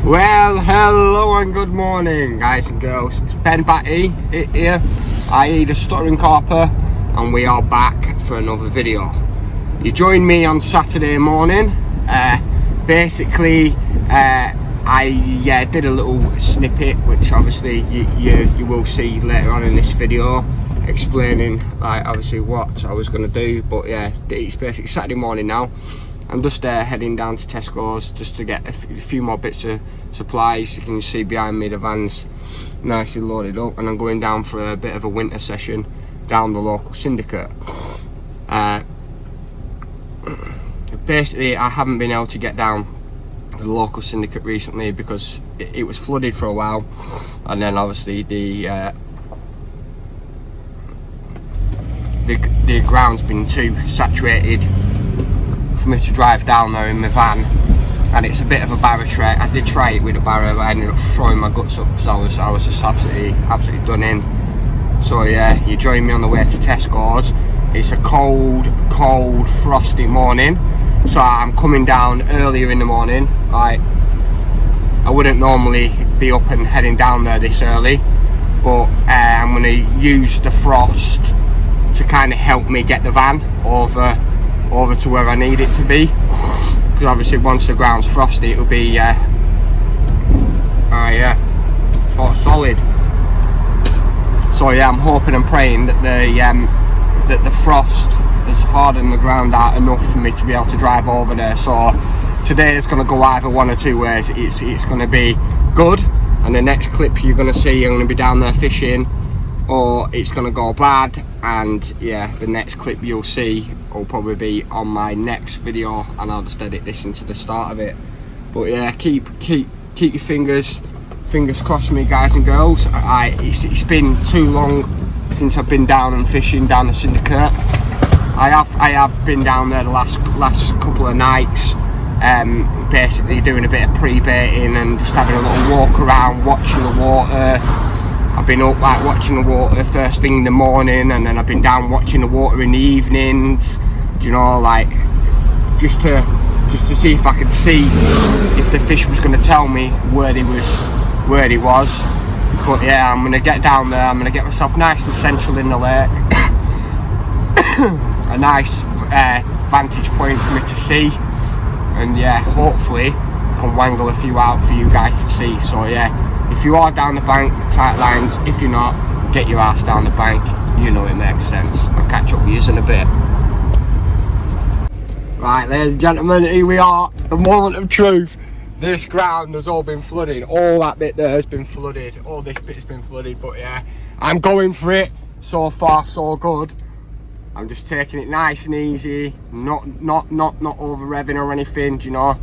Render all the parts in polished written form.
Well, hello and good morning, guys and girls. It's Ben Batty here, i.e. the Stuttering Carper, and we are back for another video. You joined me on Saturday morning. Basically, I did a little snippet, which obviously you will see later on in this video, explaining like obviously what I was going to do. But yeah, it's basically Saturday morning now. I'm just heading down to Tesco's just to get a few more bits of supplies. You can see behind me the van's nicely loaded up, and I'm going down for a bit of a winter session down the local syndicate. Basically, I haven't been able to get down the local syndicate recently because it was flooded for a while, and then obviously the ground's been too saturated for me to drive down there in my van, and it's a bit of a barrow trek. I did try it with a barrow, but I ended up throwing my guts up because I was just absolutely done in. So yeah, you join me on the way to Tesco's. It's a cold frosty morning, so I'm coming down earlier in the morning. Like, I wouldn't normally be up and heading down there this early, but I'm going to use the frost to kind of help me get the van over to where I need it to be, because obviously once the ground's frosty it'll be sort of solid. So yeah, I'm hoping and praying that the frost has hardened the ground out enough for me to be able to drive over there. So today it's going to go either one or two ways. It's going to be good, and the next clip you're going to see I'm going to be down there fishing, or it's going to go bad, and yeah, the next clip you'll see will probably be on my next video, and I'll just edit this into the start of it. But yeah, keep your fingers crossed for me, guys and girls. It's been too long since I've been down and fishing down the syndicate. I have been down there the last couple of nights, basically doing a bit of pre-baiting and just having a little walk around, watching the water. I've been up like watching the water first thing in the morning, and then I've been down watching the water in the evenings. You know, like just to see if I could see if the fish was going to tell me where he was. But yeah, I'm going to get down there. I'm going to get myself nice and central in the lake, a nice vantage point for me to see, and yeah, hopefully I can wangle a few out for you guys to see. So yeah, if you are down the bank, tight lines. If you're not, get your ass down the bank. You know it makes sense. I'll catch up with you in a bit. Right, ladies and gentlemen, here we are, the moment of truth. This ground has all been flooded. All that bit there has been flooded. All this bit has been flooded. But yeah, I'm going for it. So far, so good. I'm just taking it nice and easy. Not over revving or anything. You know,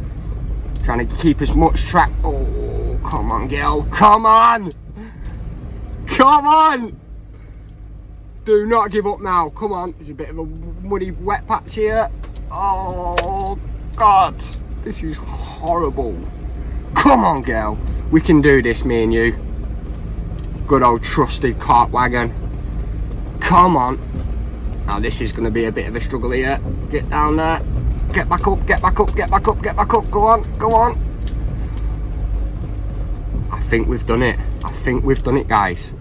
trying to keep as much track. Oh, come on, girl. Come on. Come on. Do not give up now. Come on. There's a bit of a muddy, wet patch here. Oh, God. This is horrible. Come on, girl. We can do this, me and you. Good old trusted Carp wagon. Come on. Now, this is going to be a bit of a struggle here. Get down there. Get back up, get back up, get back up, get back up. Go on, go on. I think we've done it. I think we've done it, guys.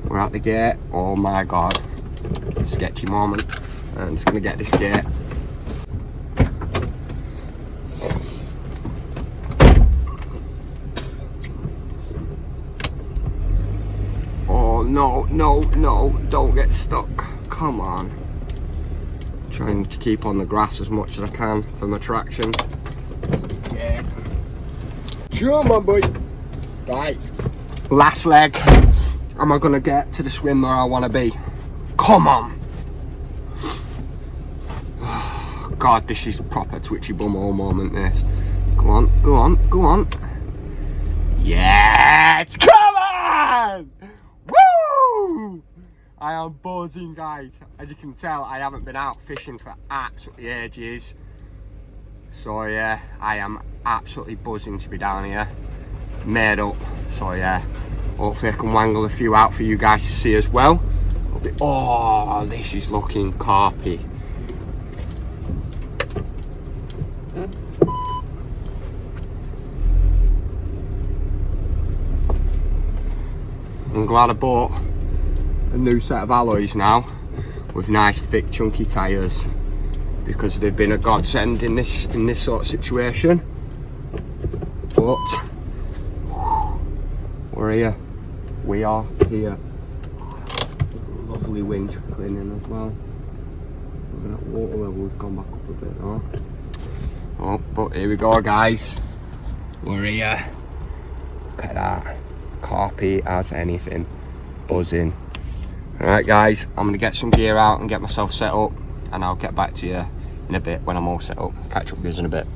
We're at the gate. Oh my God. Sketchy moment. I'm just going to get this gate. Oh no, don't get stuck. Come on. Trying to keep on the grass as much as I can for my traction. Yeah. Come on, boy. Right. Last leg. Am I going to get to the swim where I want to be? Come on. Oh, God, this is proper twitchy bumhole moment, this. Go on, go on, go on. Yes! Come on! Woo! I am buzzing, guys. As you can tell, I haven't been out fishing for absolutely ages. So yeah, I am absolutely buzzing to be down here. Made up. So yeah, hopefully I can wangle a few out for you guys to see as well. Oh, this is looking carpy. I'm glad I bought a new set of alloys now with nice thick chunky tyres, because they've been a godsend in this sort of situation. But we're here. We are here. Lovely wind trickling in as well. Look at that water level's gone back up a bit now. Oh, but here we go, guys. We're here. Look at that. Carpy as anything. Buzzing. Alright, guys, I'm going to get some gear out and get myself set up, and I'll get back to you in a bit when I'm all set up. Catch up with you in a bit.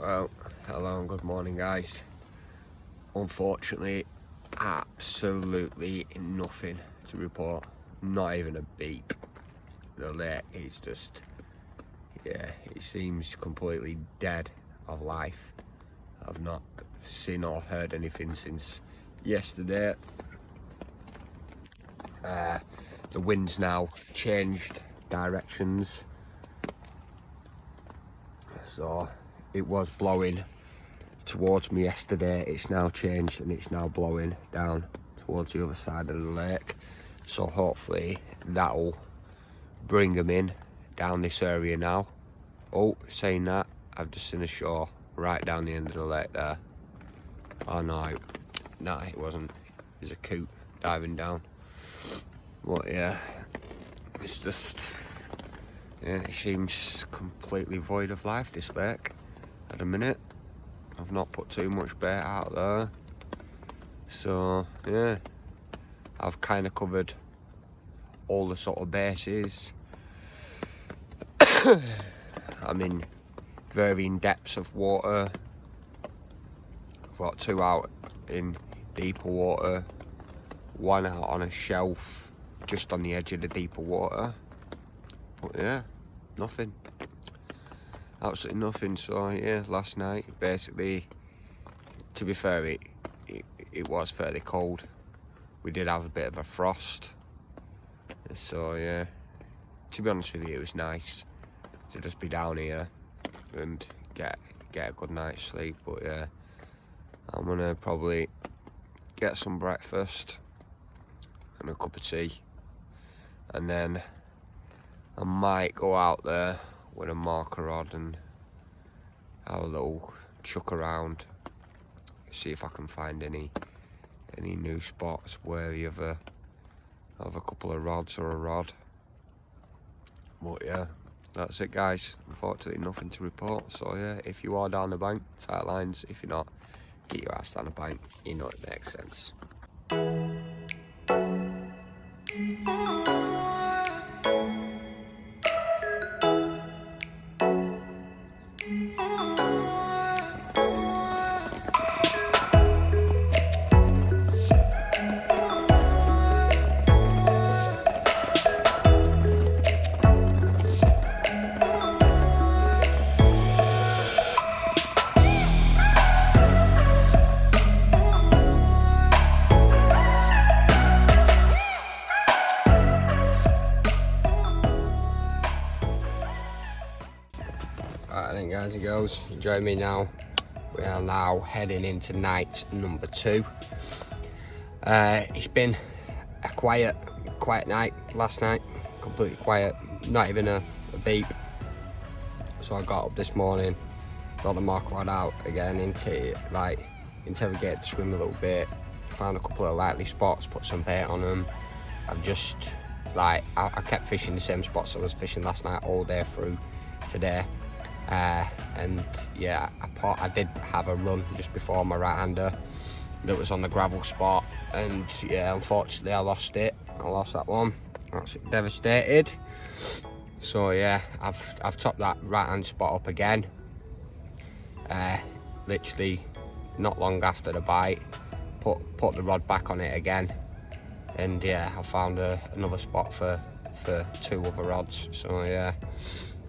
Well, hello and good morning, guys. Unfortunately, absolutely nothing to report. Not even a beep. The lake is just, yeah, it seems completely dead of life. I've not seen or heard anything since yesterday. The wind's now changed directions. So it was blowing towards me yesterday, it's now changed and it's now blowing down towards the other side of the lake. So hopefully that'll bring them in down this area now. Oh, saying that, I've just seen a shore right down the end of the lake there. Oh no, it wasn't. There's a coot diving down. But yeah, it's just, yeah, it seems completely void of life, this lake, at a minute. I've not put too much bait out there. So, yeah, I've kind of covered all the sort of bases. I'm in varying depths of water. I've got 2 out in deeper water, 1 out on a shelf just on the edge of the deeper water. But yeah, nothing. Absolutely nothing. So yeah, last night basically, to be fair, it was fairly cold. We did have a bit of a frost. So yeah, to be honest with you, it was nice to just be down here and get a good night's sleep. But yeah, I'm gonna probably get some breakfast and a cup of tea, and then I might go out there with a marker rod and have a little chuck around, see if I can find any new spots where you have a couple of rods or a rod. But yeah, that's it guys, unfortunately nothing to report. So yeah, if you are down the bank, tight lines. If you're not, get your ass down the bank, you know it makes sense. Alright then guys and girls, join me now. We are now heading into night number 2. It's been a quiet night last night, completely quiet, not even a beep. So I got up this morning, got the marker rod out again, interrogated the swim a little bit, found a couple of likely spots, put some bait on them. I've just I kept fishing the same spots I was fishing last night all day through today. And yeah, I did have a run just before my right hander that was on the gravel spot, and yeah, unfortunately I lost it. I lost that one. That's devastated. So yeah, I've topped that right hand spot up again. Literally not long after the bite, put the rod back on it again, and yeah, I found another spot for 2 other rods. So yeah,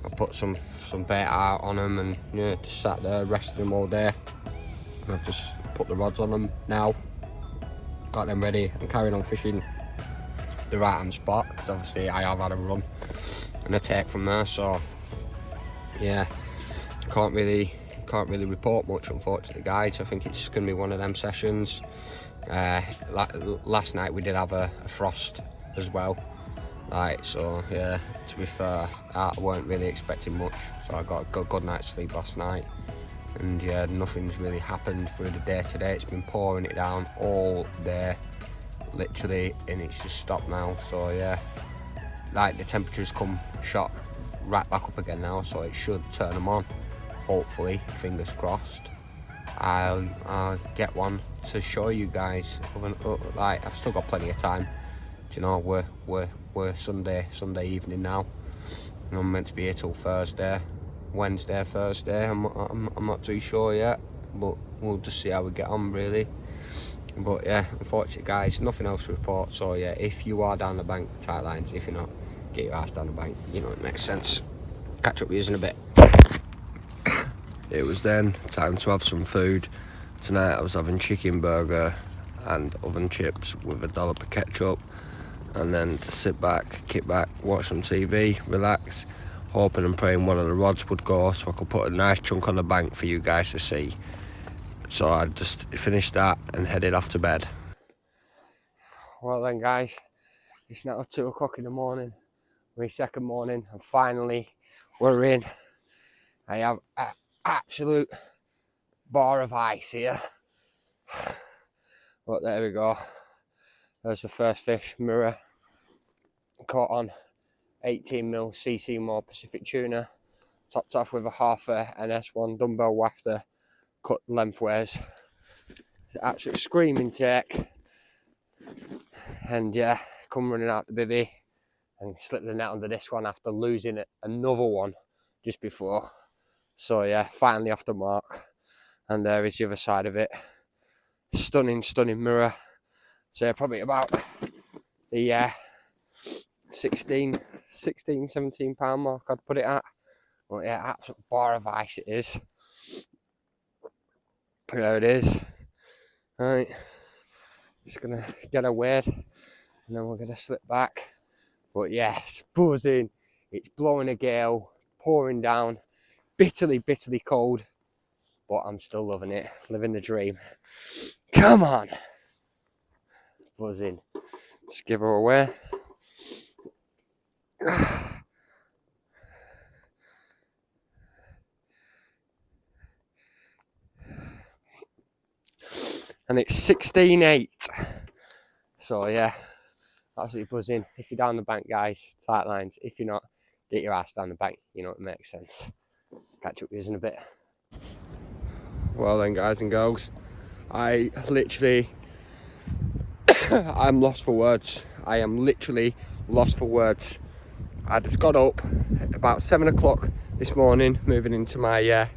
I put some bait out on them, and yeah, just sat there resting them all day. And I've just put the rods on them now, got them ready, and carrying on fishing the right hand spot, because obviously I have had a run and a take from there. So yeah, can't really report much, unfortunately guys. I think it's just gonna be one of them sessions. Last night we did have a frost as well, so yeah, to be fair, I weren't really expecting much, so I got a good night's sleep last night. And yeah, nothing's really happened through the day today. It's been pouring it down all day, literally, and it's just stopped now. So yeah, the temperatures shot right back up again now, so it should turn them on, hopefully, fingers crossed. I'll get one to show you guys. I've still got plenty of time. Do you know, we're Sunday evening now, and I'm meant to be here till Wednesday, Thursday. I'm not too sure yet, but we'll just see how we get on really. But yeah, unfortunately guys, nothing else to report. So yeah, if you are down the bank, tight lines. If you're not, get your ass down the bank, you know it makes sense. Catch up with you in a bit. It was then time to have some food. Tonight I was having chicken burger and oven chips with a dollop of ketchup, and then to sit back, kick back, watch some TV, relax, hoping and praying one of the rods would go so I could put a nice chunk on the bank for you guys to see. So I just finished that and headed off to bed. Well then guys, it's now 2 o'clock in the morning, my second morning, and finally we're in. I have an absolute bar of ice here. But there we go. There's the first fish, mirror, caught on 18mm CC more Pacific tuna, topped off with a half a NS1 dumbbell wafter, cut lengthways. It's an absolute screaming take. And yeah, come running out the bivvy and slip the net under this one after losing another one just before. So yeah, finally off the mark. And there is the other side of it. Stunning mirror. So yeah, probably about the 16 16-17 pound mark I'd put it at. But yeah, absolute bar of ice it is. There it is. Right, just gonna get a wade and then we're gonna slip back. But yeah, it's buzzing, it's blowing a gale, pouring down, bitterly cold, but I'm still loving it, living the dream. Come on, buzzing. Let's give her away. And it's 16.8. So yeah, absolutely buzzing. If you're down the bank, guys, tight lines. If you're not, get your ass down the bank. You know, it makes sense. Catch up with you in a bit. Well then, guys and girls, I literally, I'm lost for words. I am literally lost for words. I just got up at about 7 o'clock this morning, moving into my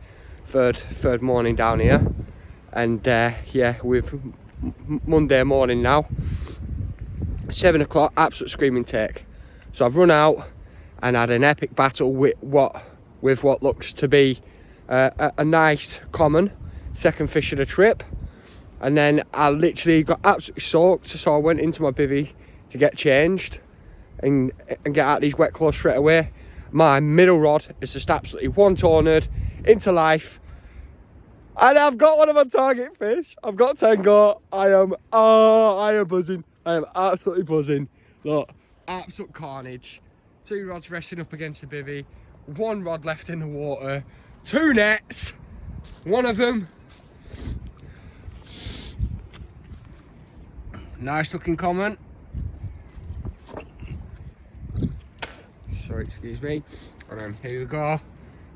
third morning down here. And yeah, with Monday morning now, 7 o'clock, absolute screaming take. So I've run out and had an epic battle with what looks to be a nice common second fish of the trip. And then I literally got absolutely soaked, so I went into my bivvy to get changed and get out these wet clothes straight away. My middle rod is just absolutely one-tonered into life. And I've got one of my target fish. I've got Tango. I am buzzing. I am absolutely buzzing. Look, absolute carnage. 2 rods resting up against the bivvy. 1 rod left in the water. 2 nets. One of them. Nice looking common. Sorry, excuse me. And then here we go.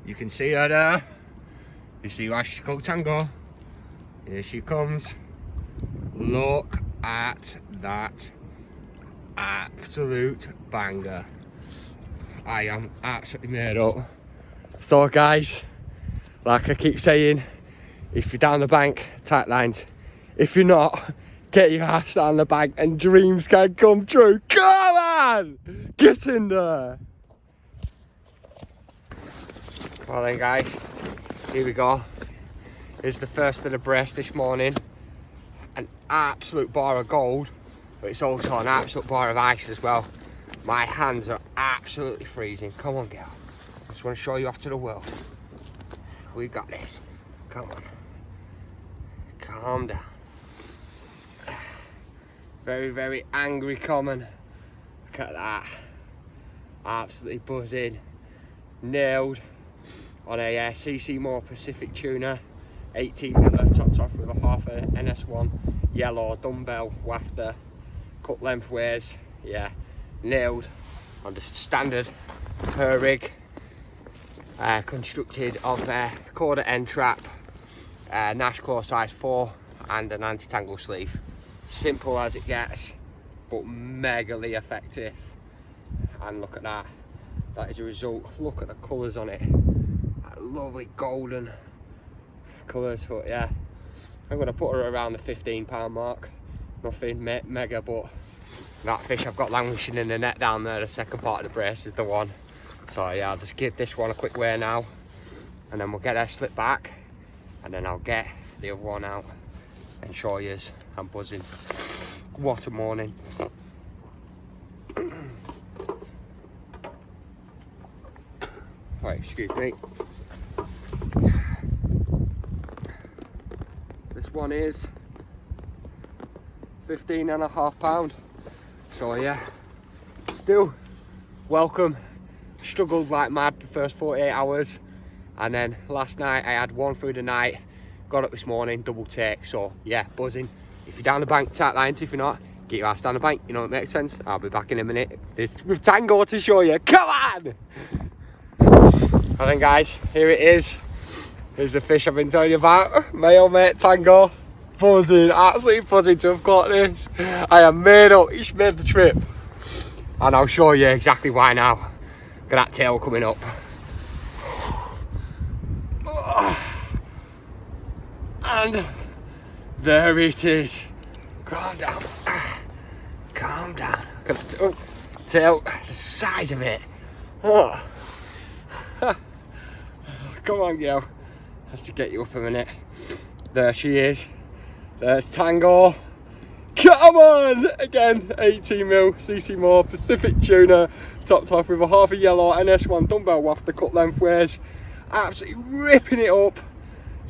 You can see her there. You see why she's called Tango? Here she comes. Look at that absolute banger. I am absolutely made up. So guys, like I keep saying, if you're down the bank, tight lines. If you're not, get your ass down the bank and dreams can come true. Come on! Get in there! Well then guys, here we go. Here's the first of the brace this morning. An absolute bar of gold, but it's also an absolute bar of ice as well. My hands are absolutely freezing. Come on, girl. I just want to show you off to the world. We got this. Come on. Calm down. Very angry common. Look at that. Absolutely buzzing. Nailed on a CC More Pacific tuna. 18 miller topped off with a half a NS1 yellow dumbbell wafter, cut lengthways. Yeah, nailed on the standard her rig, constructed of quarter end trap, Nash core size 4 and an anti-tangle sleeve. Simple as it gets, but megally effective. And look at that, that is a result. Look at the colours on it, lovely golden colours. But yeah, I'm going to put her around the 15 pound mark. Nothing mega, but that fish I've got languishing in the net down there, the second part of the brace, is the one. So yeah, I'll just give this one a quick weigh now, and then we'll get her slip back, and then I'll get the other one out and show you. I'm buzzing. What a morning. Right, excuse me. This one is 15.5 pound. So yeah, still welcome. Struggled like mad the first 48 hours, and then last night I had one through the night, got up this morning, double take. So yeah, buzzing. If you're down the bank, tight lines. If you're not, get your ass down the bank. You know, it makes sense. I'll be back in a minute. It's with Tango to show you. Come on! And then guys, here it is. Here's the fish I've been telling you about. My old mate Tango. Buzzing, absolutely buzzing to have caught this. I am made up. He's made the trip. And I'll show you exactly why now. Look at that tail coming up. And there it is. Calm down. Calm down. Look at the tail, the size of it. Oh. Come on, girl. I have to get you up a minute. There she is. There's Tango. Come on! Again, 18mm CC More Pacific tuna, topped off with a half a yellow NS1 dumbbell wafter cut lengthways. Absolutely ripping it up.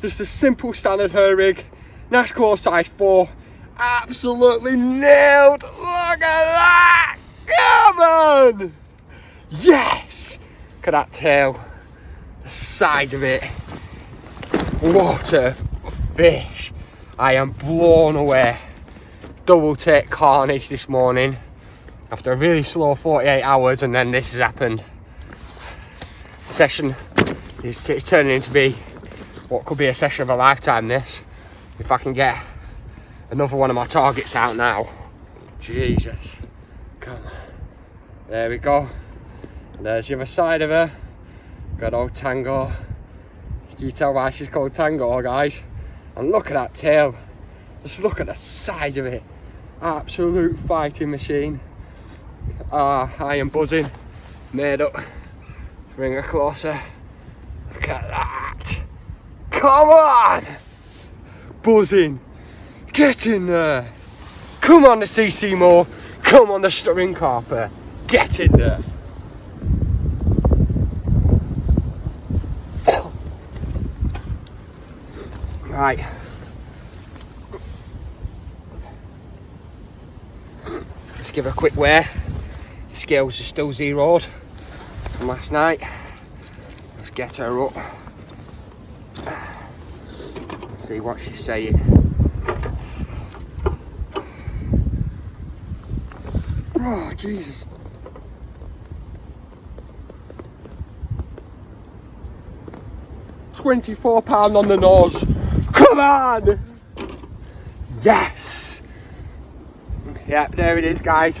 Just a simple standard her rig. Nash claw size 4. Absolutely nailed. Look at that! Come on! Yes! Look at that tail. The side of it. What a fish. I am blown away. Double take carnage this morning after a really slow 48 hours, and then this has happened. Session is turning into be what could be a session of a lifetime, this, if I can get another one of my targets out now. Jesus, come on. There we go. And there's the other side of her. Good old Tango. Can you tell why she's called Tango, guys? And look at that tail. Just look at the size of it. Absolute fighting machine. I am buzzing. Made up. Bring her closer. Look at that. Come on! Buzzing. Get in there. Come on, the CC More. Come on, the string carper. Get in there. Right. Let's give her a quick wear. The scales are still zeroed from last night. Let's get her up. Let's see what she's saying. Oh, Jesus. £24 on the nose. Come on! Yes! Yep, there it is, guys.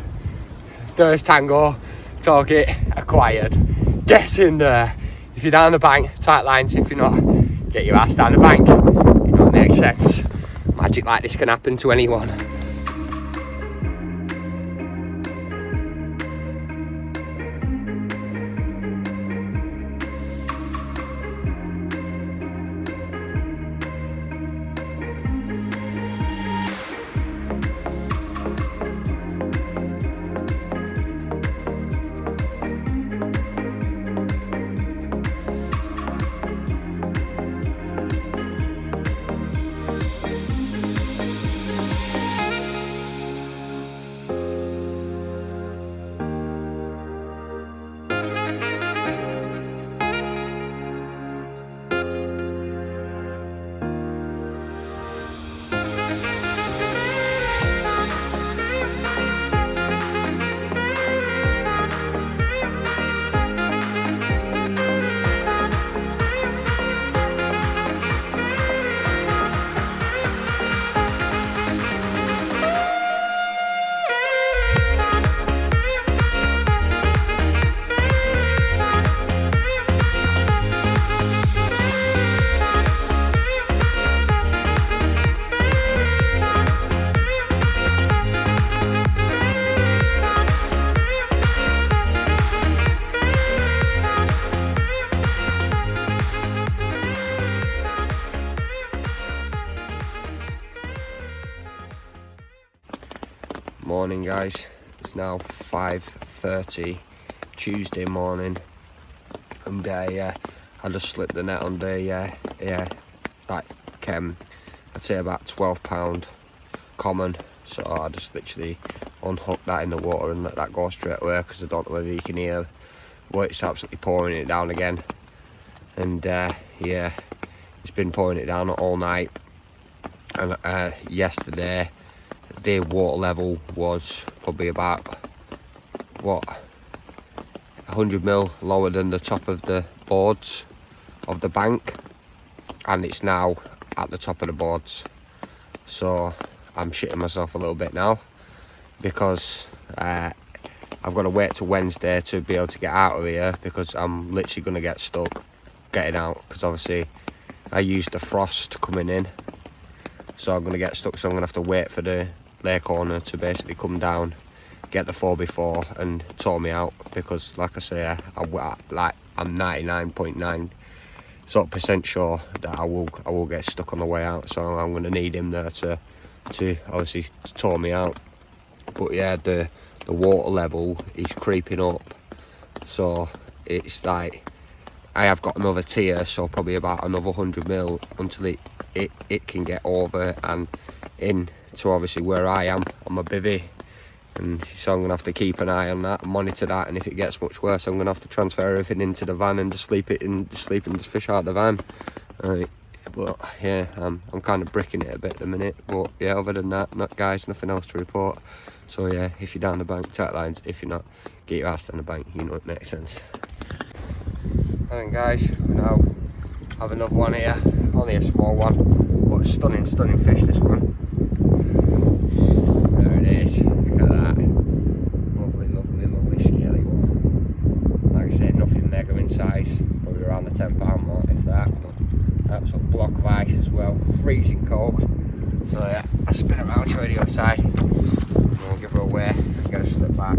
There's Tango. Target acquired. Get in there. If you're down the bank, tight lines. If you're not, get your ass down the bank. You know, it makes sense. Magic like this can happen to anyone. Morning, guys. It's now 5:30 Tuesday morning, and I just slipped the net on the like I'd say about £12 common, so I just literally unhooked that in the water and let that go straight away, because I don't know whether you can hear, but it's absolutely pouring it down again. And yeah, it's been pouring it down all night. And yesterday the water level was probably about 100mm lower than the top of the boards of the bank, and it's now at the top of the boards. So I'm shitting myself a little bit now, because I've got to wait till Wednesday to be able to get out of here, because I'm literally going to get stuck getting out, because obviously I used the frost coming in, so I'm going to get stuck. So I'm going to have to wait for the lake owner to basically come down get the 4x4 and tow me out, because like I say, I'm 99.9 sort of percent sure that I will get stuck on the way out, so I'm going to need him there to obviously tow me out. But yeah, the water level is creeping up, so it's like I have got another tier, so probably about another 100 mil until it can get over and in to obviously where I am on my bivvy. And so I'm gonna have to keep an eye on that and monitor that, and if it gets much worse, I'm gonna have to transfer everything into the van and just sleep and just fish out the van. But yeah, I'm kind of bricking it a bit at the minute. But yeah, other than that, guys, nothing else to report. So yeah, if you're down the bank, tight lines. If you're not, get your ass down the bank. You know it makes sense. And then guys, we now have another one here. Only a small one, but stunning fish, this one. There it is. Look at that. Lovely scaly one. Like I said, nothing mega in size. Probably around the 10 pound mark, if that. That's a block of ice as well. Freezing cold. So yeah, I'll spin around, show you the other side. And we'll give her away. Get her slip back.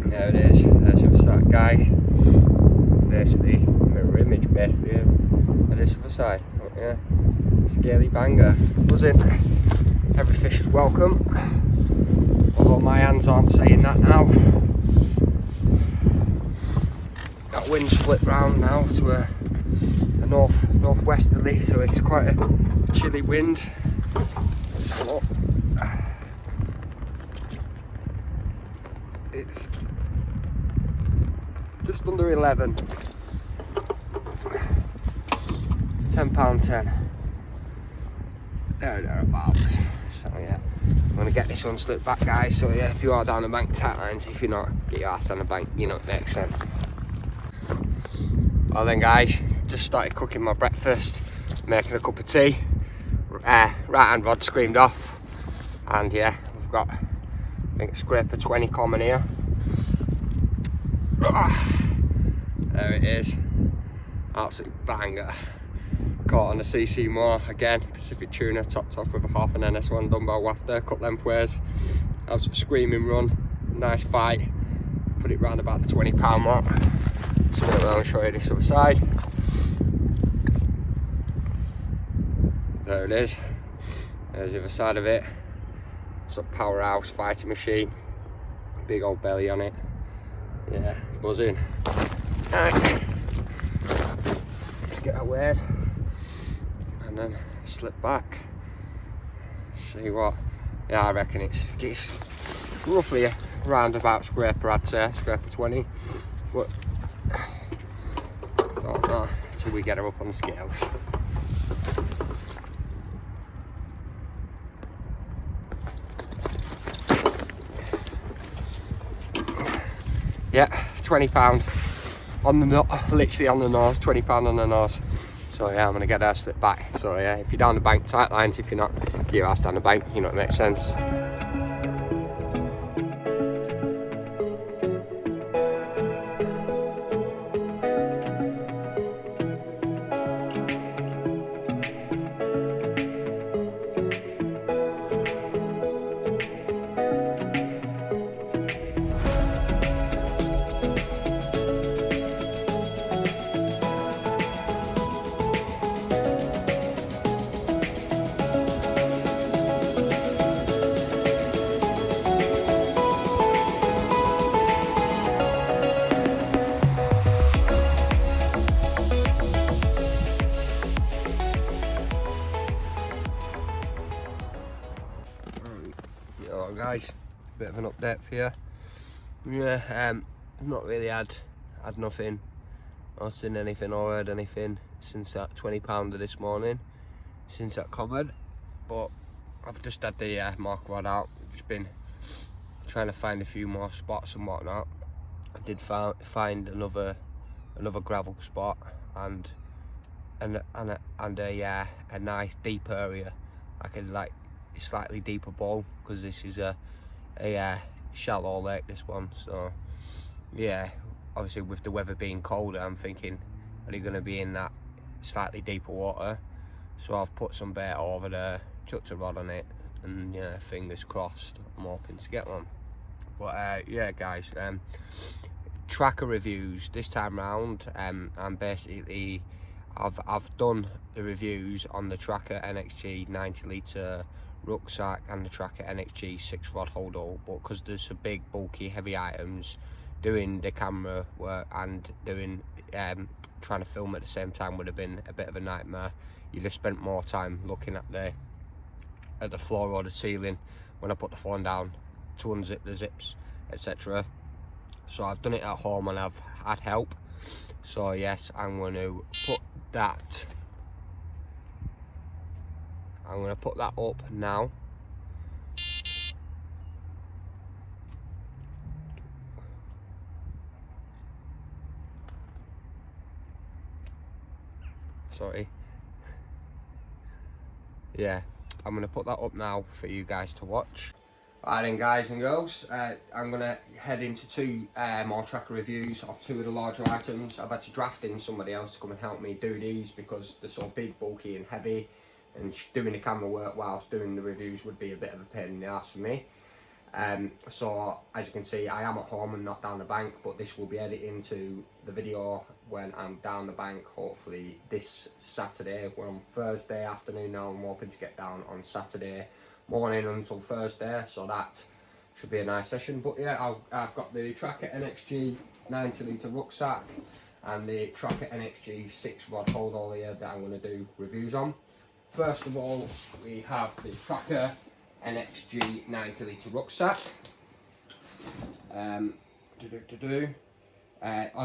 There it is. There's the other side, guys. Basically, mirror image basically of this other side. But yeah, scaly banger. Buzzing. Every fish is welcome. Although my hands aren't saying that now. That wind's flipped round now to a northwesterly, so it's quite a chilly wind. Let's look. It's just under 11. £10.10. Thereabouts. So yeah, I'm gonna get this one slipped back, guys. So yeah, if you are down the bank, tight lines. If you're not, get your ass down the bank. You know, it makes sense. Well then, guys, just started cooking my breakfast, making a cup of tea. Right hand rod screamed off, and yeah, we've got, I think, scraper 20 common here. There it is, absolute banger. Caught on a CC Moore again, Pacific tuna, topped off with a half an NS1 dumbbell wafter, cut lengthways. Absolute screaming run, nice fight. Put it round about the 20 pound mark. Spin it around and show you this other side. There it is. There's the other side of it. It's a powerhouse fighting machine. Big old belly on it. Yeah, buzzing. Right. Let's get our weight and then slip back. See what. Yeah, I reckon it's roughly a roundabout scraper, I'd say, scraper 20. But don't know until we get her up on the scales. Yeah, 20 pound on the nose, literally on the nose, 20 pound on the nose. So yeah, I'm gonna get her slip back. So yeah, if you're down the bank, tight lines. If you're not, get your ass down the bank. You know, it makes sense. Guys, bit of an update for you. Yeah, I've not really had nothing or seen anything or heard anything since that 20 pounder this morning, since that comment. But I've just had the mark rod out. Just been trying to find a few more spots and whatnot. I did find another gravel spot and a nice deep area, like a slightly deeper bowl, because this is a shallow lake, this one. So yeah, obviously with the weather being colder, I'm thinking, are they going to be in that slightly deeper water? So I've put some bait over there, chucked a rod on it, and yeah, fingers crossed, I'm hoping to get one. But yeah guys, tracker reviews this time round. I'm basically, I've done the reviews on the Trakker NXG 90 litre rucksack and the Trakker NXG 6 rod holdall, but because there's some big bulky heavy items, doing the camera work and doing trying to film at the same time would have been a bit of a nightmare. You'd have spent more time looking at the floor or the ceiling when I put the phone down to unzip the zips, etc. So I've done it at home and I've had help. So yes, I'm going to put that up now. Sorry. Yeah, I'm going to put that up now for you guys to watch. Right then guys and girls, I'm going to head into two more tracker reviews of two of the larger items. I've had to draft in somebody else to come and help me do these because they're so big, bulky and heavy, and doing the camera work whilst doing the reviews would be a bit of a pain in the ass for me. So as you can see, I am at home and not down the bank, but this will be editing to the video when I'm down the bank, hopefully this Saturday. We're on Thursday afternoon now, I'm hoping to get down on Saturday morning until Thursday, so that should be a nice session. But yeah, I've got the Trakker NXG 90 litre rucksack and the Trakker NXG 6 rod holdall here that I'm going to do reviews on. First of all, we have the Trakker NXG 90 litre rucksack. On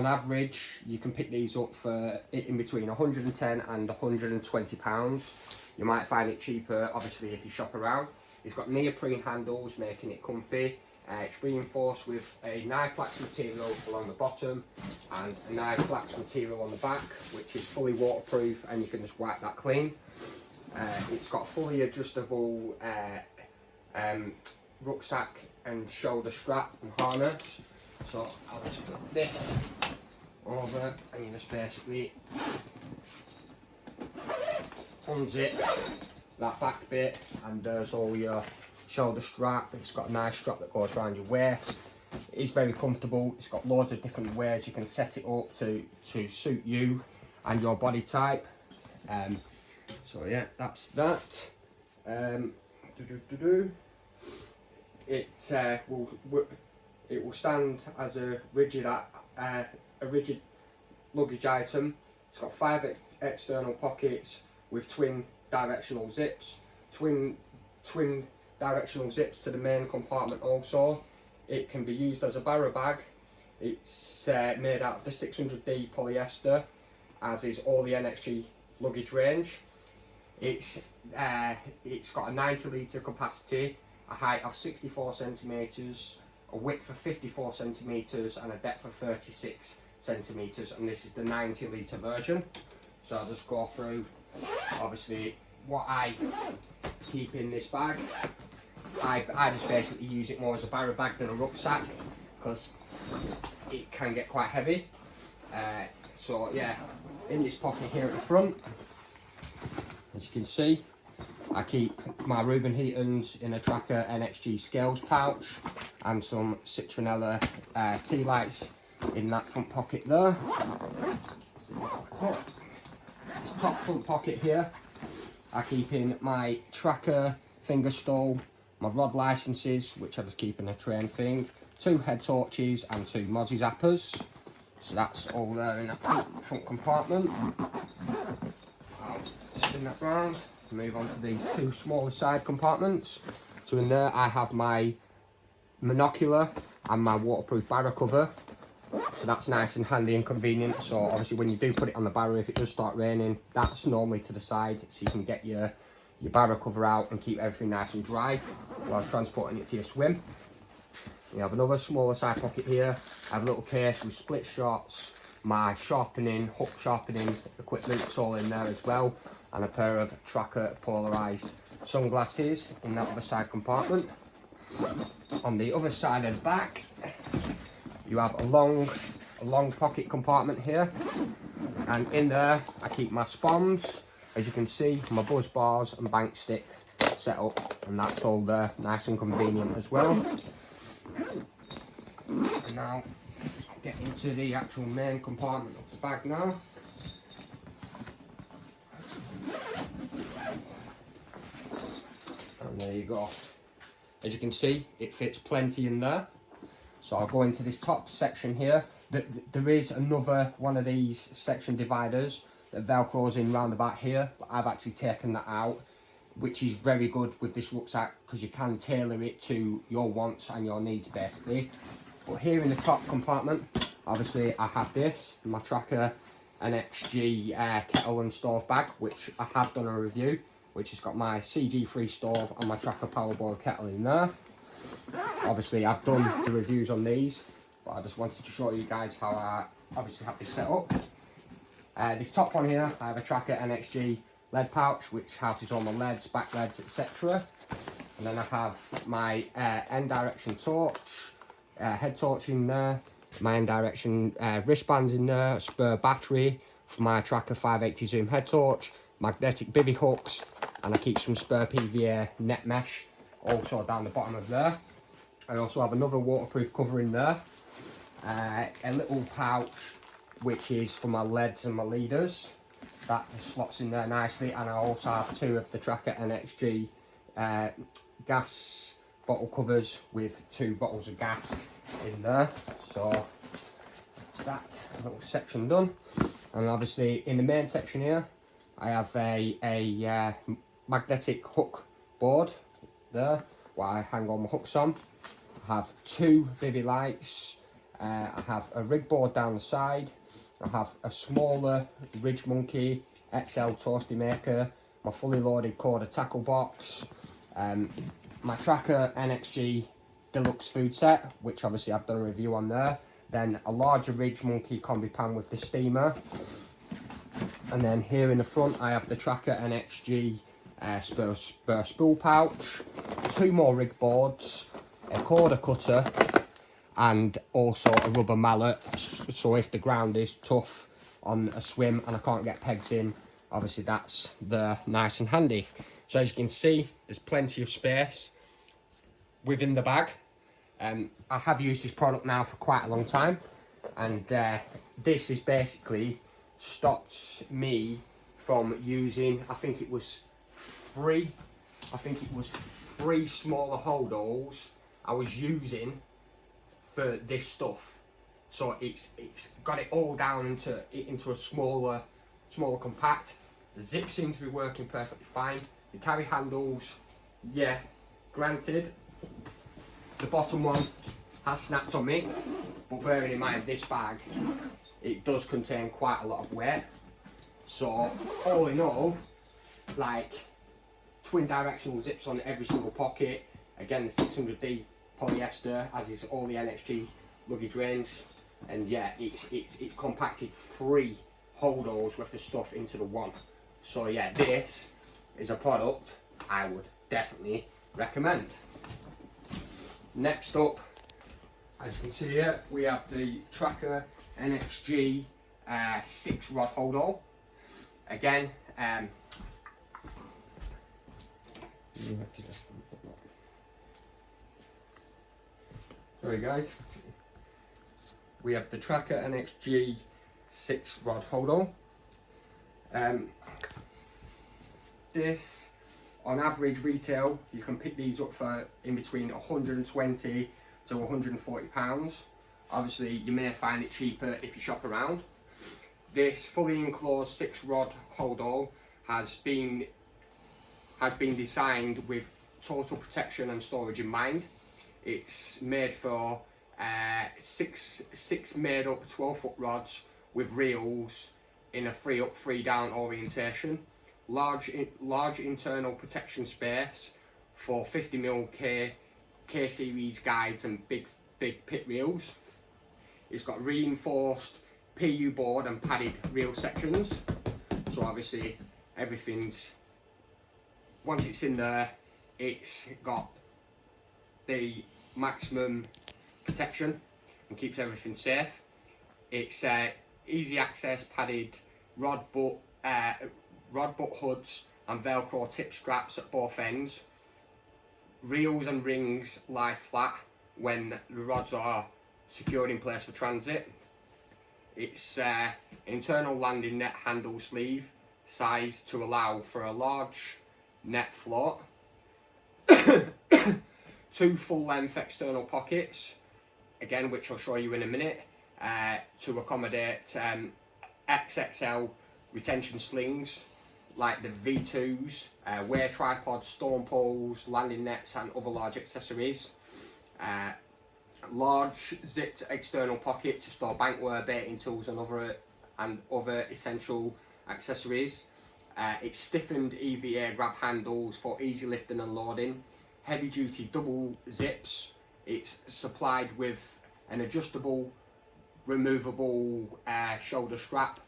average, you can pick these up for in between 110 and 120 pounds. You might find it cheaper, obviously, if you shop around. It's got neoprene handles, making it comfy. It's reinforced with a Nyflax material along the bottom and a Nyflax material on the back, which is fully waterproof and you can just wipe that clean. It's got fully adjustable rucksack and shoulder strap and harness. So I'll just flip this over and you just basically unzip that back bit and there's all your shoulder strap. It's got a nice strap that goes around your waist. It is very comfortable. It's got loads of different ways you can set it up to suit you and your body type. So yeah, that's that. It will stand as a rigid luggage item. It's got 5 external pockets with twin directional zips. Twin directional zips to the main compartment also. It can be used as a barrow bag. It's made out of the 600D polyester, as is all the NXG luggage range. It's got a 90 litre capacity, a height of 64 centimetres, a width of 54 centimetres and a depth of 36 centimetres, and this is the 90 litre version. So I'll just go through obviously what I keep in this bag. I just basically use it more as a barrow bag than a rucksack because it can get quite heavy. So yeah, in this pocket here at the front, as you can see, I keep my Reuben Heatons in a Trakker NXG scales pouch and some citronella tea lights in that front pocket there. This top front pocket here, I keep in my Trakker finger stole, my rod licenses, which I just keep in a train thing, 2 head torches and 2 Mozzie zappers. So that's all there in that front compartment. I'll spin that round, move on to these 2 smaller side compartments. So in there I have my monocular and my waterproof barrow cover. So that's nice and handy and convenient. So obviously when you do put it on the barrow, if it does start raining, that's normally to the side so you can get your barrow cover out and keep everything nice and dry while transporting it to your swim. You have another smaller side pocket here. I have a little case with split shots, my hook sharpening equipment, it's all in there as well, and a pair of Trakker polarised sunglasses in that other side compartment. On the other side of the back, you have a long pocket compartment here, and in there I keep my spons, as you can see, my buzz bars and bank stick set up, and that's all there, nice and convenient as well. And now I'll get into the actual main compartment of the bag now. And there you go. As you can see, it fits plenty in there. So I'll go into this top section here. There is another one of these section dividers that velcros in round about here, but I've actually taken that out, which is very good with this rucksack because you can tailor it to your wants and your needs basically. But here in the top compartment, obviously I have this, my trakker NXG kettle and stove bag, which I have done a review, which has got my CG-free stove and my trakker power boil kettle in there. Obviously I've done the reviews on these, but I just wanted to show you guys how I obviously have this set up. This top one here, I have a trakker NXG lead pouch, which houses all my leads, back leads, etc. And then I have my end direction torch, head torch in there, my end direction wristbands in there, spare battery for my trakker 580 zoom head torch, magnetic bivvy hooks, and I keep some spare PVA net mesh also down the bottom of there. I also have another waterproof cover in there, a little pouch which is for my leads and my leaders, that just slots in there nicely, and I also have two of the trakker NXG gas bottle covers with 2 bottles of gas in there. So that's that little section done. And obviously in the main section here I have a magnetic hook board there where I hang all my hooks on. I have 2 bivvy lights, I have a rig board down the side, I have a smaller Ridge Monkey XL toasty maker, my fully loaded Corda tackle box, my trakker NXG deluxe food set, which obviously I've done a review on there, then a larger Ridge Monkey combi pan with the steamer, and then here in the front I have the trakker NXG spare spool pouch, 2 more rig boards, a Corda cutter, and also a rubber mallet, so if the ground is tough on a swim and I can't get pegs in, obviously that's there nice and handy. So as you can see, there's plenty of space within the bag. I have used this product now for quite a long time, and this has basically stopped me from using, I think it was 3 smaller hold holes I was using for this stuff. So it's got it all down into a smaller compact. The zip seems to be working perfectly fine. The carry handles, yeah, granted, the bottom one has snapped on me, but bearing in mind this bag, it does contain quite a lot of weight. So all in all, like, twin directional zips on every single pocket. Again, the 600D polyester, as is all the NXG luggage range, and yeah, it's compacted 3 hold holes worth of stuff into the one. So yeah, this is a product I would definitely recommend. Next up, as you can see here, we have the trakker NXG 6 rod hold hole. Again, sorry guys, we have the trakker NXG 6 rod hold hole. This, on average retail, you can pick these up for in between 120 to 140 pounds. Obviously you may find it cheaper if you shop around. This fully enclosed 6 rod hold hole has been designed with total protection and storage in mind. It's made for 6 made up 12-foot rods with reels in a 3 up 3 down orientation, large internal protection space for 50mm K series guides and big pit reels. It's got reinforced PU board and padded reel sections, so obviously everything's, once it's in there, it's got the maximum protection and keeps everything safe. It's easy access padded rod butt hoods and velcro tip straps at both ends, reels and rings lie flat when the rods are secured in place for transit. It's internal landing net handle sleeve size to allow for a large net float. 2 full length external pockets, again, which I'll show you in a minute, to accommodate XXL retention slings like the V2s, wear tripods, stone poles, landing nets and other large accessories. Large zipped external pocket to store bankware, baiting tools and other essential accessories. It's stiffened EVA grab handles for easy lifting and loading. Heavy duty double zips. It's supplied with an adjustable, removable shoulder strap.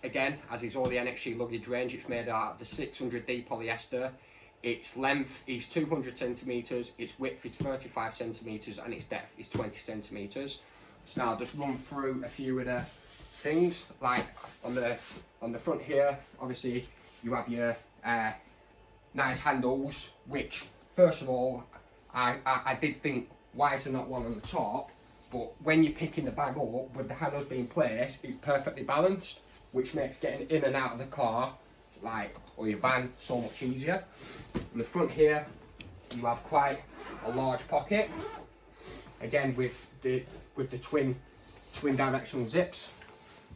Again, as is all the NXG luggage range, it's made out of the 600D polyester. Its length is 200 centimeters, its width is 35 centimeters, and its depth is 20 centimeters. So now I'll just run through a few of the things. Like on the front here, obviously you have your nice handles, which first of all I did think, why is there not one on the top? But when you're picking the bag up with the handles being placed, it's perfectly balanced, which makes getting in and out of the car, or your van, so much easier. On the front here, you have quite a large pocket, again with the twin directional zips.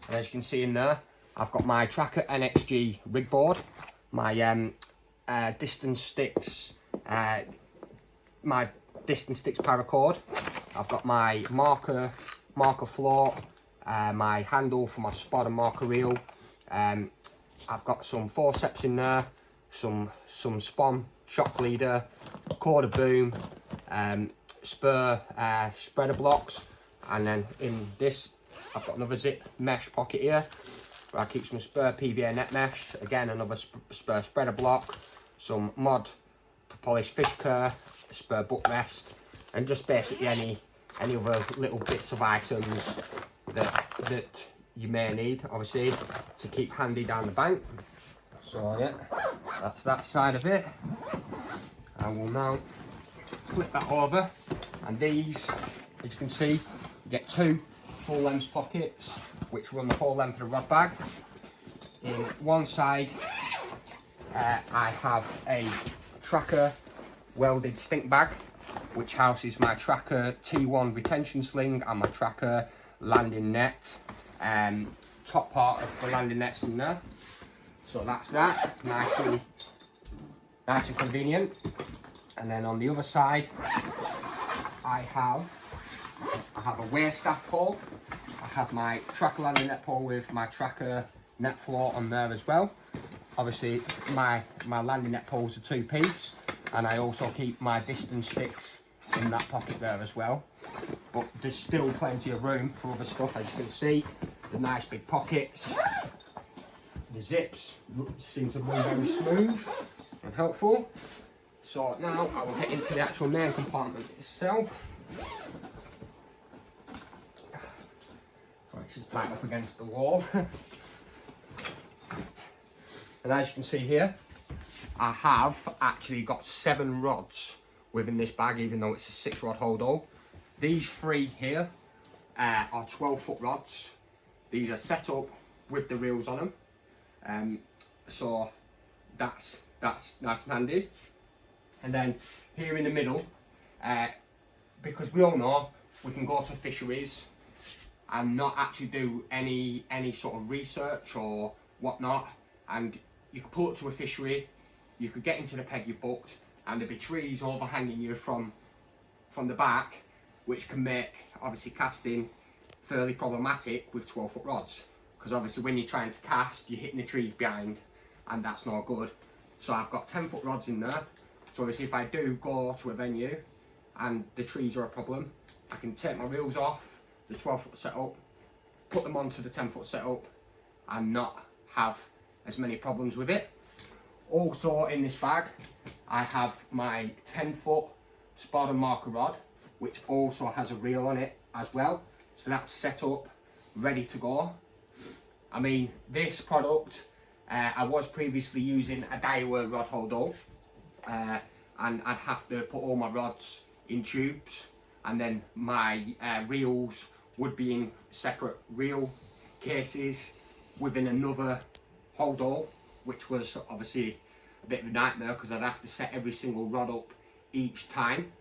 And as you can see in there, I've got my Trakker NXG rig board, my distance sticks paracord. I've got my marker float, my handle for my spot and marker reel. I've got some forceps in there, some spon, shock leader, quarter boom, spur spreader blocks, and then in this I've got another zip mesh pocket here where I keep some spur PVA net mesh, again another spur spreader block, some mod polished fish cur, spur butt rest, and just basically any other little bits of items that you may need, obviously, to keep handy down the bank. So yeah, that's that side of it. I will now flip that over, and these, as you can see, you get 2 full length pockets which run the whole length of the rod bag. In one side I have a Trakker welded stink bag which houses my Trakker T1 retention sling and my Trakker landing net. Top part of the landing net's in there, so that's that, nice and convenient. And then on the other side I have a wear staff pole. I have my Trakker landing net pole with my Trakker net floor on there as well. Obviously my landing net pole's a 2-piece, and I also keep my distance sticks in that pocket there as well. But there's still plenty of room for other stuff, as you can see. The nice big pockets, the zips seem to run very smooth and helpful. So now I will get into the actual main compartment itself. So it's just tight up against the wall. And as you can see here, I have actually got 7 rods within this bag, even though it's a 6-rod hold all. These 3 here are 12-foot rods. These are set up with the reels on them, so that's nice and handy. And then here in the middle, because we all know we can go to fisheries and not actually do any sort of research or whatnot, and you could pull up to a fishery, you could get into the peg you've booked, and there'd be trees overhanging you from the back, which can make obviously casting fairly problematic with 12-foot rods, because obviously when you're trying to cast, you're hitting the trees behind, and that's not good. So I've got 10-foot rods in there, so obviously if I do go to a venue and the trees are a problem, I can take my reels off the 12-foot setup, put them onto the 10-foot setup, and not have as many problems with it. Also in this bag I have my 10-foot spot and marker rod, which also has a reel on it as well, so that's set up ready to go. I mean, this product I was previously using a Daiwa rod holder, and I'd have to put all my rods in tubes, and then my reels would be in separate reel cases within another holder, which was obviously a bit of a nightmare because I'd have to set every single rod up each time.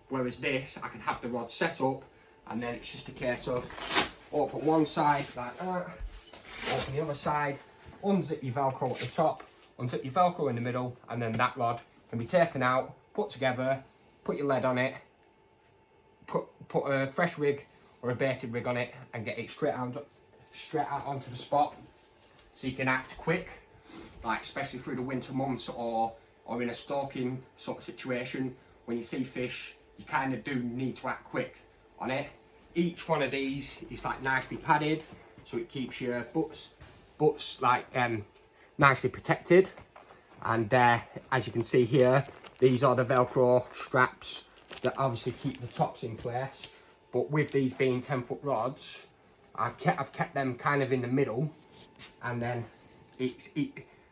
Whereas this, I can have the rod set up, and then it's just a case of open one side like that, open the other side, unzip your Velcro at the top, unzip your Velcro in the middle, and then that rod can be taken out, put together, put your lead on it, put a fresh rig or a baited rig on it, and get it straight out onto the spot. So you can act quick, like especially through the winter months or in a stalking sort of situation. When you see fish, you kind of do need to act quick on it. Each one of these is like nicely padded, so it keeps your butts like nicely protected. And as you can see here, these are the Velcro straps that obviously keep the tops in place. But with these being 10-foot rods, I've kept them kind of in the middle, and then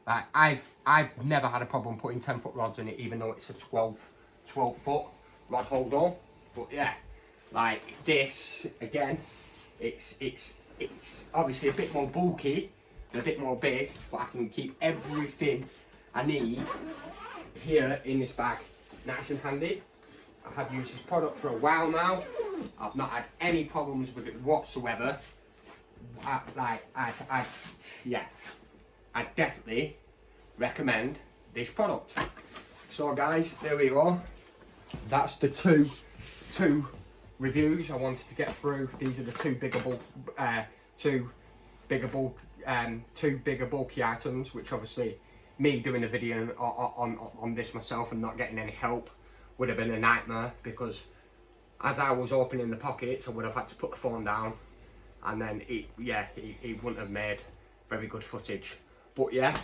like I've never had a problem putting 10-foot rods in it, even though it's a 12-foot rod holder. But yeah, like this again, it's obviously a bit more bulky, a bit more big, but I can keep everything I need here in this bag nice and handy. I have used this product for a while now. I've not had any problems with it whatsoever. I definitely recommend this product. So guys, there we go. That's the two reviews I wanted to get through. These are the two bigger bulky items, which obviously me doing a video on this myself and not getting any help would have been a nightmare, because as I was opening the pockets I would have had to put the phone down, and then it wouldn't have made very good footage. But yeah,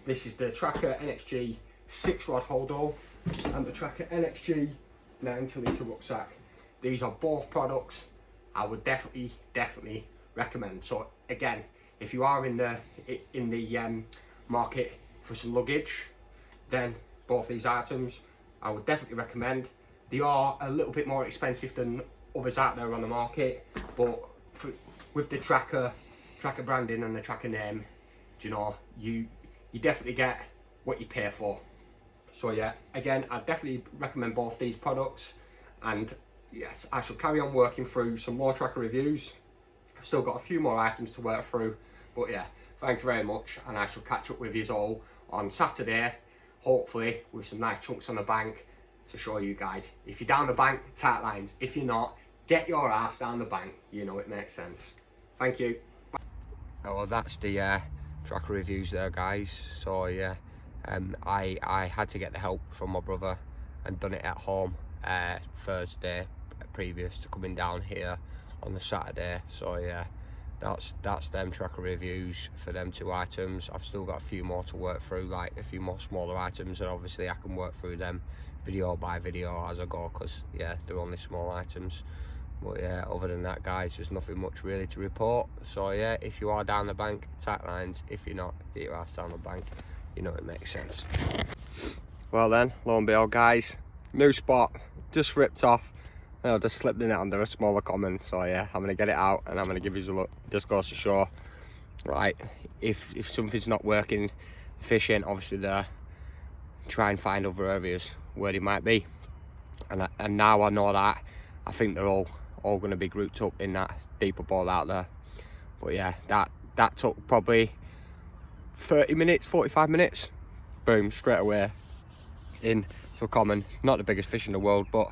this is the Trakker NXG 6-rod holder and the Trakker NXG 90-litre rucksack. These are both products I would definitely recommend. So again, if you are in the market for some luggage, then both these items I would definitely recommend. They are a little bit more expensive than others out there on the market, but with the Trakker branding and the Trakker name, you know, you definitely get what you pay for. So yeah, again, I definitely recommend both these products, and yes, I shall carry on working through some more Trakker reviews. I've still got a few more items to work through, but yeah, thank you very much, and I shall catch up with you all on Saturday, hopefully with some nice chunks on the bank to show you guys. If you're down the bank, tight lines. If you're not, get your ass down the bank. You know it makes sense. Thank you. Oh, well, that's the Trakker reviews there, guys. So yeah, I had to get the help from my brother and done it at home Thursday previous to coming down here on the Saturday. So yeah, that's them Trakker reviews for them two items. I've still got a few more to work through, like a few more smaller items, and obviously I can work through them video by video as I go, because yeah, they're only small items. But yeah, other than that, guys, there's nothing much really to report. So yeah, if you are down the bank, tight lines. If you're not, get your ass down the bank. You know it makes sense. Well then, lo and behold, guys, new spot just ripped off. I just slipped in it under a smaller common. So yeah, I'm gonna get it out and I'm gonna give you a look. Just goes to show, right, if something's not working fishing, obviously there, try and find other areas where they might be. And now I know that, I think they're all going to be grouped up in that deeper ball out there. But yeah, that took probably 30 minutes, 45 minutes. Boom, straight away in to a common. Not the biggest fish in the world, but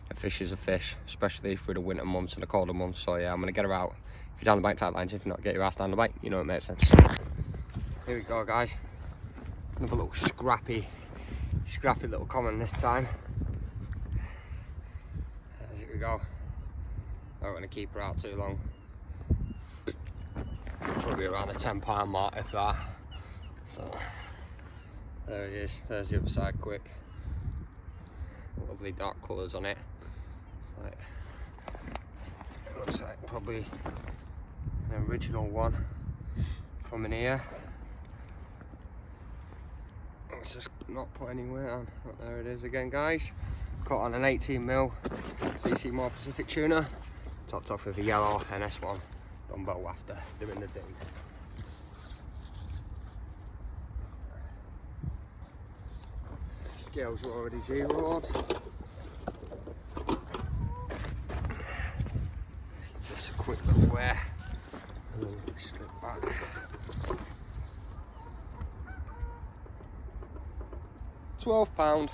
a fish is a fish, especially through the winter months and the colder months. So yeah, I'm going to get her out. If you're down the bank, tight lines. If not, get your ass down the bank. You know it makes sense. Here we go, guys. Another little scrappy little common this time. Here we go. Not going to keep her out too long. Probably around the 10-pound mark, if that. So there he is. There's the other side quick. Lovely dark colours on it. It looks like probably an original one from in here. Let's just not put any weight on. Oh, there it is again, guys. Caught on an 18mm CC More Pacific tuna. Topped off with a yellow NS1 Dumbo after doing the dig. Scales were already zeroed. Just a quick little wear and then slip back. £12.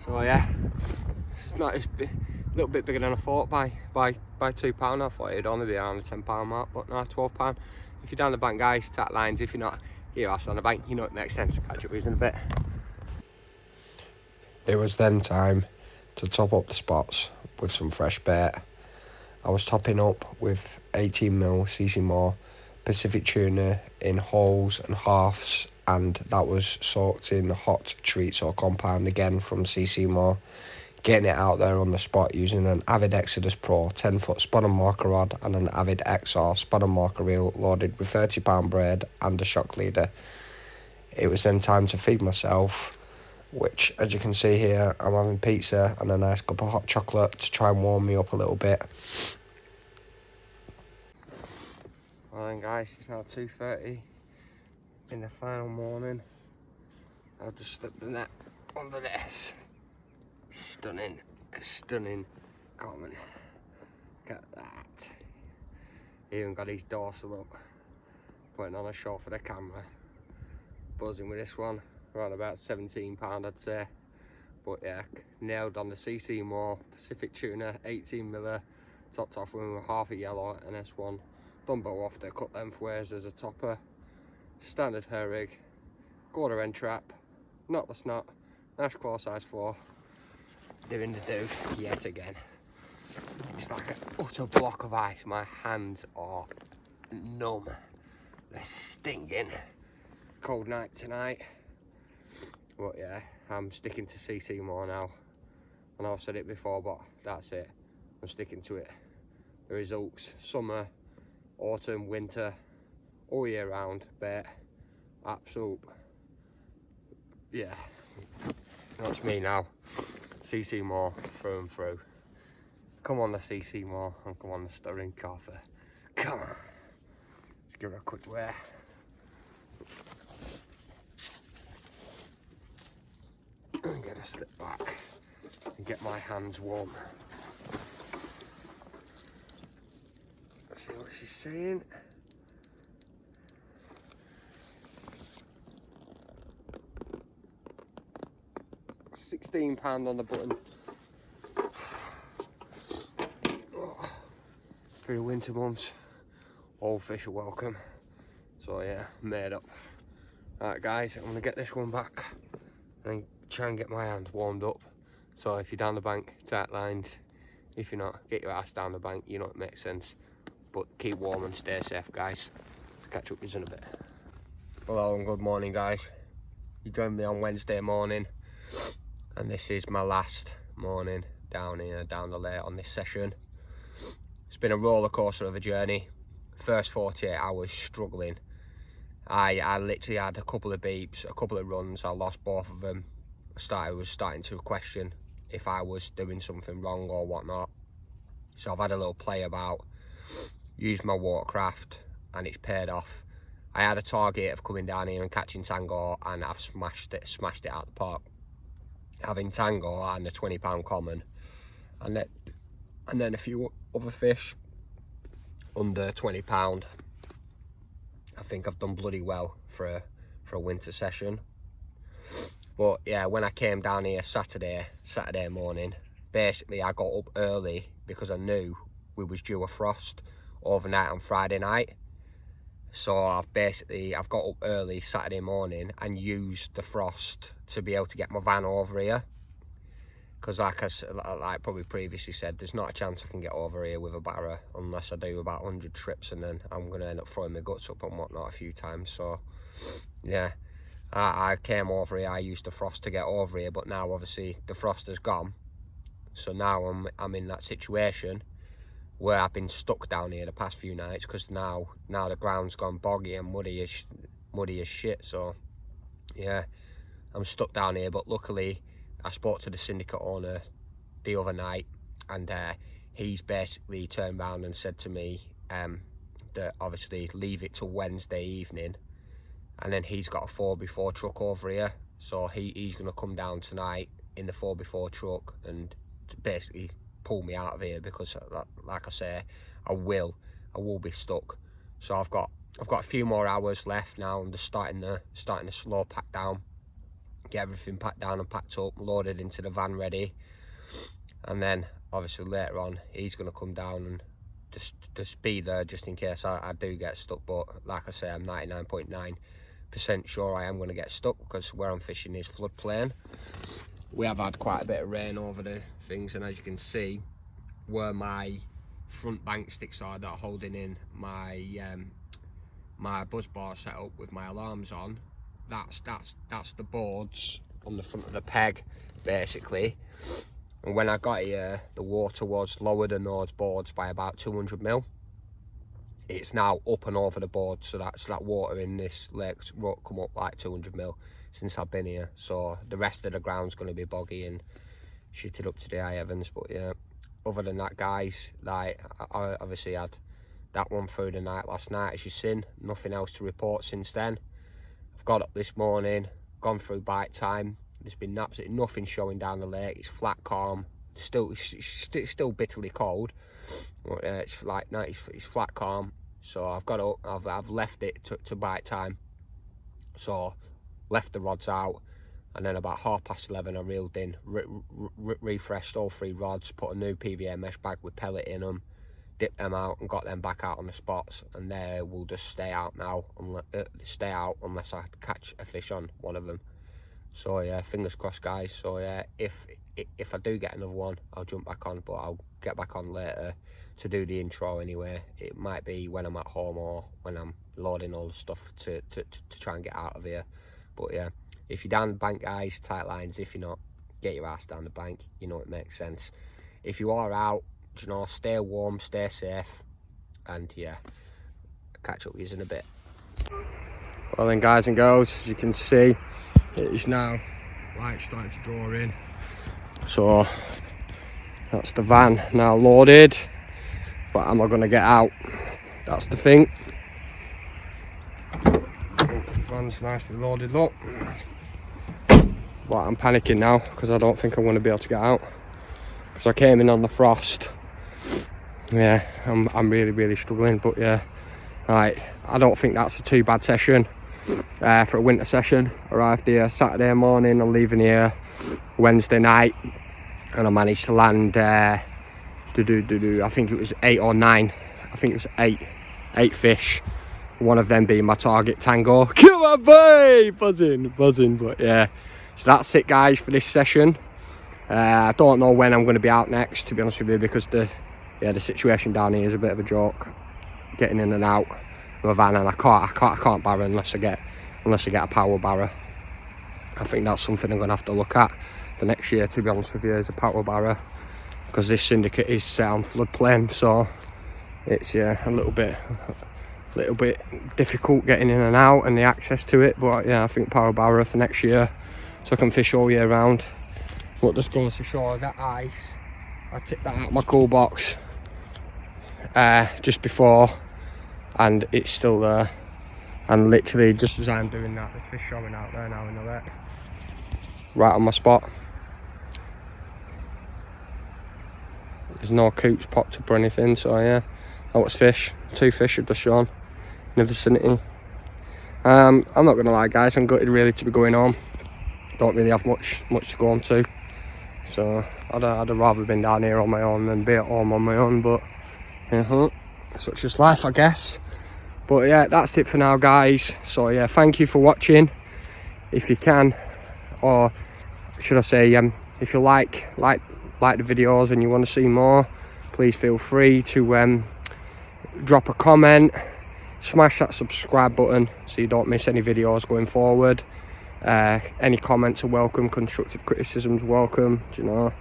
So yeah, it's a little bit bigger than I thought by £2. I thought it'd only be around the £10 mark, but no, £12. If you're down the bank, guys, tap lines. If you're not here, ask on the bank, you know it makes sense. Catch up with us in a bit. It was then time to top up the spots with some fresh bait. I was topping up with 18mm CC More Pacific tuna in wholes and halves, and that was soaked in hot treats or compound again from CC More. Getting it out there on the spot using an Avid Exodus Pro 10-foot spot and marker rod and an Avid XR spot and marker reel loaded with 30-pound braid and a shock leader. It was then time to feed myself, which, as you can see here, I'm having pizza and a nice cup of hot chocolate to try and warm me up a little bit. Well then, guys, it's now 2:30 in the final morning. I'll just slip the net under this. Stunning common. Look at that. Even got his dorsal up. Putting on a shot for the camera. Buzzing with this one. Around about £17, I'd say. But yeah, nailed on the CC More Pacific tuna 18mm. Topped off with half a yellow NS1 Dumbo off the cut lengthways as a topper. Standard hair rig. Quarter end trap. Not the snot. Nash claw size 4. Doing the do yet again. It's like an utter block of ice. My hands are numb. They're stinging. Cold night tonight. But yeah, I'm sticking to CC More now. I know I've said it before, but that's it. I'm sticking to it. The results, summer, autumn, winter, all year round bait. Absolute, yeah, that's me now. CC More through and through. Come on the CC More and come on the stirring coffee. Come on. Let's give it a quick wear. And get a slip back and get my hands warm. Let's see what she's saying. £16 on the button. Oh, through the winter months, all fish are welcome. So yeah, made up. Alright guys, I'm gonna get this one back and try and get my hands warmed up. So if you're down the bank, tight lines. If you're not, get your ass down the bank, you know it makes sense. But keep warm and stay safe, guys. Catch up with you in a bit. Hello and good morning, guys. You joined me on Wednesday morning, and this is my last morning down here, down the lake on this session. It's been a roller coaster of a journey. First 48 hours struggling. I literally had a couple of beeps, a couple of runs. I lost both of them. I was starting to question if I was doing something wrong or whatnot. So I've had a little play about, used my watercraft, and it's paid off. I had a target of coming down here and catching tango, and I've smashed it out the park. Having tango and a £20 common, and then a few other fish under £20. I think I've done bloody well for a winter session. But yeah, when I came down here Saturday morning, basically I got up early because I knew we was due a frost overnight on Friday night. So I've got up early Saturday morning and used the frost to be able to get my van over here. Because like probably previously said, there's not a chance I can get over here with a barra unless I do about 100 trips, and then I'm going to end up throwing my guts up and whatnot a few times. So yeah, I came over here, I used the frost to get over here, but now obviously the frost has gone. So now I'm in that situation where I've been stuck down here the past few nights, because now the ground's gone boggy and muddy as shit. So yeah, I'm stuck down here. But luckily I spoke to the syndicate owner the other night, and he's basically turned around and said to me that obviously leave it till Wednesday evening, and then he's got a 4x4 truck over here, so he's going to come down tonight in the 4x4 truck and basically pull me out of here, because like I say, I will be stuck. So I've got a few more hours left now. I'm just starting to slow pack down, get everything packed down and packed up, loaded into the van ready, and then obviously later on he's going to come down and just be there just in case I do get stuck. But like I say, I'm 99.9% sure I am going to get stuck, because where I'm fishing is floodplain. We have had quite a bit of rain over the things, and as you can see, where my front bank sticks are that are holding in my my buzz bar set up with my alarms on, that's the boards on the front of the peg basically. And when I got here, the water was lower than those boards by about 200 mil. It's now up and over the board, so that water in this lake's come up like 200 mil since I've been here. So the rest of the ground's going to be boggy and shitted up to the high heavens. But yeah, other than that, guys, like I obviously had that one through the night last night, as you've seen. Nothing else to report since then. I've got up this morning, gone through bite time. There's been absolutely nothing showing down the lake. It's flat calm. It's still bitterly cold. But it's like no, it's flat calm. So I've got up. I've left it to bite time. So left the rods out, and then about 11:30 I reeled in, refreshed all 3 rods, put a new PVA mesh bag with pellet in them, dipped them out and got them back out on the spots, and they will just stay out now, unless I catch a fish on one of them. So yeah, fingers crossed, guys. So yeah, if I do get another one, I'll jump back on, but I'll get back on later to do the intro anyway. It might be when I'm at home or when I'm loading all the stuff to try and get out of here. But yeah, if you're down the bank, guys, tight lines. If you're not, get your ass down the bank. You know, it makes sense. If you are out, you know, stay warm, stay safe, and yeah, catch up with you in a bit. Well then, guys and girls, as you can see, it is now light starting to draw in. So that's the van now loaded, but am I going to get out? That's the thing. Oh, the van's nicely loaded, look. But I'm panicking now because I don't think I'm going to be able to get out, because I came in on the frost. Yeah, I'm really struggling. But yeah, right, I don't think that's a too bad session for a winter session. Arrived here Saturday morning, I'm leaving here Wednesday night, and I managed to land I think it was 8 or 9. I think it was 8 fish, one of them being my target tango. Come on, boy! Buzzing. But yeah, so that's it, guys, for this session. I don't know when I'm going to be out next, to be honest with you, because the situation down here is a bit of a joke, getting in and out of a van, and I can't barra unless I get a power barra. I think that's something I'm going to have to look at for next year, to be honest with you, is a power barra, because this syndicate is set on floodplain, so it's a little bit difficult getting in and out and the access to it. But yeah, I think power barra for next year, so I can fish all year round. But just goes to show that ice, I took that out of my cool box just before, and it's still there. And literally just as I'm doing that, there's fish showing out there now in the lake, right on my spot. There's no coots popped up or anything, so yeah, that was fish. 2 fish have just shown in the vicinity. I'm not gonna lie, guys, I'm gutted really to be going home. Don't really have much to go on to, so I'd have rather been down here on my own than be at home on my own. But yeah, such is life, I guess. But yeah, that's it for now, guys. So yeah, thank you for watching. If you can, or should I say, if you like the videos and you want to see more, please feel free to drop a comment, smash that subscribe button so you don't miss any videos going forward. Any comments are welcome, constructive criticisms welcome. You know,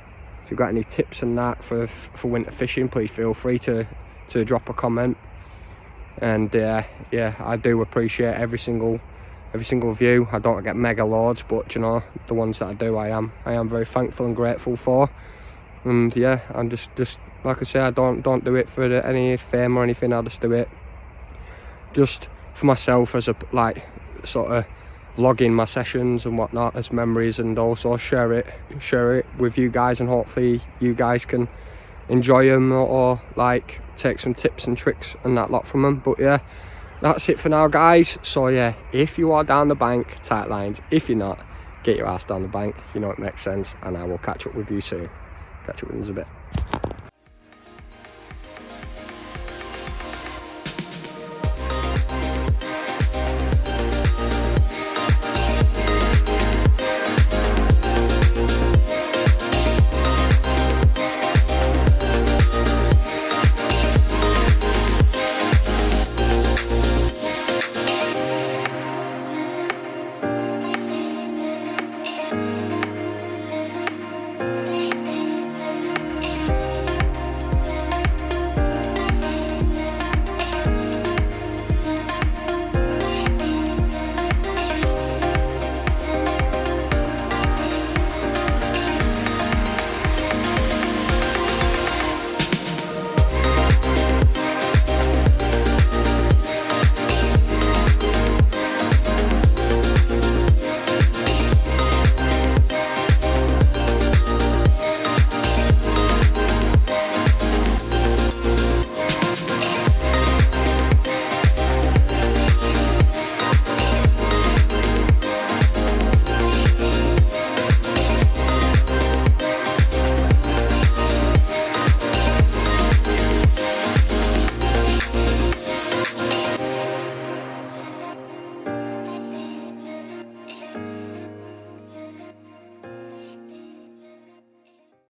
if you've got any tips and that for winter fishing, please feel free to drop a comment. And yeah, I do appreciate every single every single view. I don't get mega loads, but you know, the ones that I do, I am very thankful and grateful for. And yeah, I'm just like I say, I don't do it for any fame or anything. I just do it just for myself, as a like sort of vlogging my sessions and whatnot as memories, and also share it with you guys, and hopefully you guys can enjoy them, or like take some tips and tricks and that lot from them. But yeah, that's it for now, guys. So yeah, if you are down the bank, tight lines. If you're not, get your ass down the bank. You know, it makes sense. And I will catch up with you soon. Catch up with you in a bit.